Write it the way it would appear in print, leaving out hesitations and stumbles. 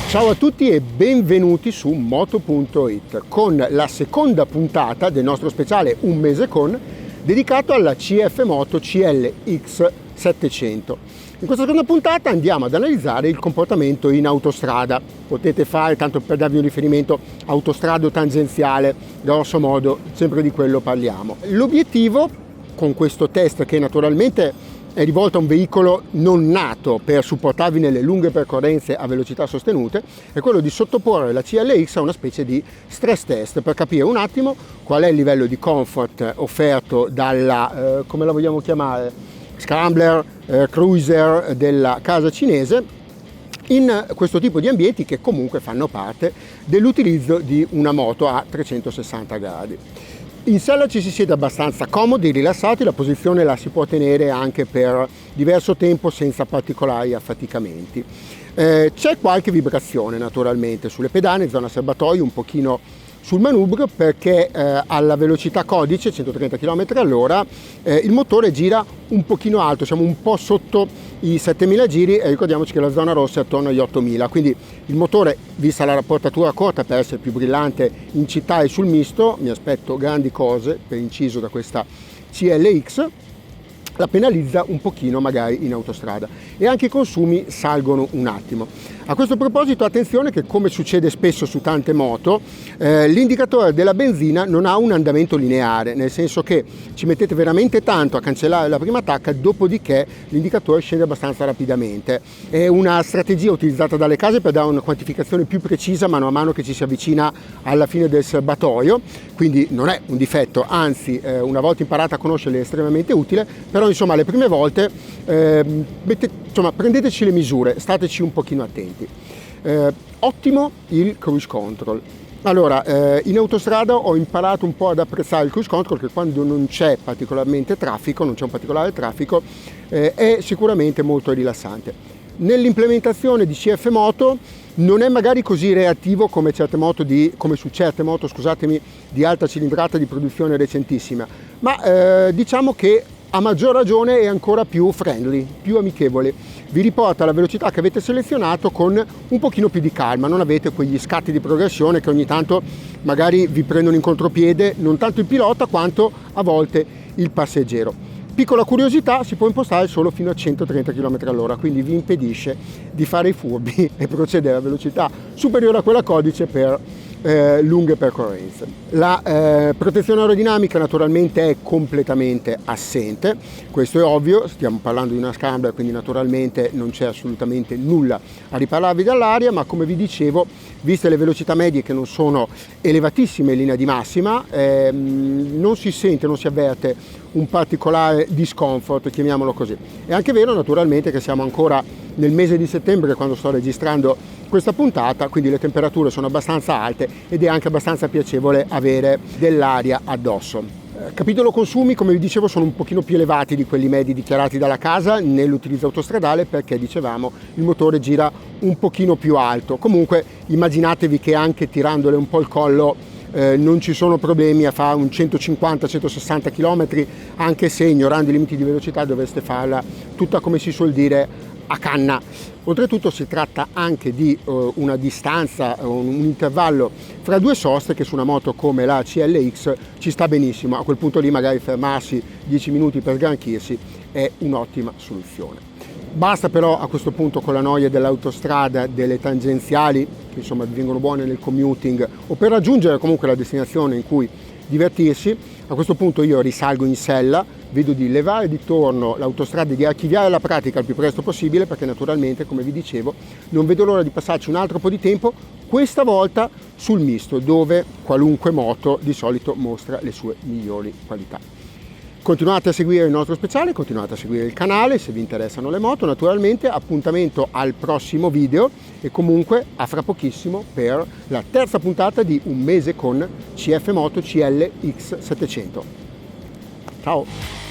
Ciao a tutti e benvenuti su Moto.it con la seconda puntata del nostro speciale Un mese con, dedicato alla CF Moto CLX 700. In questa seconda puntata andiamo ad analizzare il comportamento in autostrada. Potete fare, tanto per darvi un riferimento, autostrada o tangenziale, grosso modo sempre di quello parliamo. L'obiettivo con questo test, che naturalmente è rivolto a un veicolo non nato per supportarvi nelle lunghe percorrenze a velocità sostenute, è quello di sottoporre la CLX a una specie di stress test per capire un attimo qual è il livello di comfort offerto dalla, come la vogliamo chiamare, scrambler, cruiser della casa cinese in questo tipo di ambienti che comunque fanno parte dell'utilizzo di una moto a 360 gradi. In sella ci si siede abbastanza comodi, rilassati, la posizione la si può tenere anche per diverso tempo senza particolari affaticamenti. C'è qualche vibrazione naturalmente sulle pedane, zona serbatoio, un pochino sul manubrio, perché alla velocità codice, 130 km all'ora, il motore gira un pochino alto, siamo un po' sotto i 7000 giri e ricordiamoci che la zona rossa è attorno agli 8000, quindi il motore, vista la portatura corta per essere più brillante in città e sul misto, mi aspetto grandi cose per inciso da questa CLX, la penalizza un pochino magari in autostrada e anche i consumi salgono un attimo. A questo proposito attenzione che, come succede spesso su tante moto, l'indicatore della benzina non ha un andamento lineare, nel senso che ci mettete veramente tanto a cancellare la prima attacca, dopodiché l'indicatore scende abbastanza rapidamente. È una strategia utilizzata dalle case per dare una quantificazione più precisa mano a mano che ci si avvicina alla fine del serbatoio, quindi non è un difetto, anzi una volta imparata a conoscerle è estremamente utile, però insomma le prime volte prendeteci le misure, stateci un pochino attenti. Ottimo il cruise control. Allora, in autostrada ho imparato un po' ad apprezzare il cruise control, che quando non c'è particolarmente traffico, non c'è un particolare traffico, è sicuramente molto rilassante. Nell'implementazione di CF Moto non è magari così reattivo come su certe moto, scusatemi, di alta cilindrata di produzione recentissima, ma diciamo che a maggior ragione è ancora più friendly, più amichevole. Vi riporta alla velocità che avete selezionato con un pochino più di calma, non avete quegli scatti di progressione che ogni tanto magari vi prendono in contropiede non tanto il pilota quanto a volte il passeggero. Piccola curiosità, si può impostare solo fino a 130 km all'ora, quindi vi impedisce di fare i furbi e procedere a velocità superiore a quella codice per lunghe percorrenze. La protezione aerodinamica naturalmente è completamente assente, questo è ovvio, stiamo parlando di una scrambler, quindi naturalmente non c'è assolutamente nulla a ripararvi dall'aria, ma come vi dicevo, viste le velocità medie che non sono elevatissime in linea di massima, non si sente, non si avverte un particolare discomfort, chiamiamolo così. È anche vero naturalmente che siamo ancora nel mese di settembre quando sto registrando questa puntata, quindi le temperature sono abbastanza alte ed è anche abbastanza piacevole avere dell'aria addosso. Capitolo consumi, come vi dicevo, sono un pochino più elevati di quelli medi dichiarati dalla casa nell'utilizzo autostradale, perché dicevamo il motore gira un pochino più alto. Comunque immaginatevi che anche tirandole un po' il collo non ci sono problemi a fare un 150-160 km, anche se ignorando i limiti di velocità dovreste farla tutta, come si suol dire, a canna. Oltretutto si tratta anche di una distanza, un intervallo fra due soste che su una moto come la CLX ci sta benissimo. A quel punto lì magari fermarsi 10 minuti per sgranchirsi è un'ottima soluzione. Basta però a questo punto con la noia dell'autostrada, delle tangenziali, che insomma vengono buone nel commuting o per raggiungere comunque la destinazione in cui divertirsi. A questo punto io risalgo in sella, vedo di levare di torno l'autostrada e di archiviare la pratica il più presto possibile, perché naturalmente, come vi dicevo, non vedo l'ora di passarci un altro po' di tempo, questa volta sul misto, dove qualunque moto di solito mostra le sue migliori qualità. Continuate a seguire il nostro speciale, continuate a seguire il canale se vi interessano le moto, naturalmente appuntamento al prossimo video e comunque a fra pochissimo per la terza puntata di Un mese con CF Moto CLX 700. Ciao!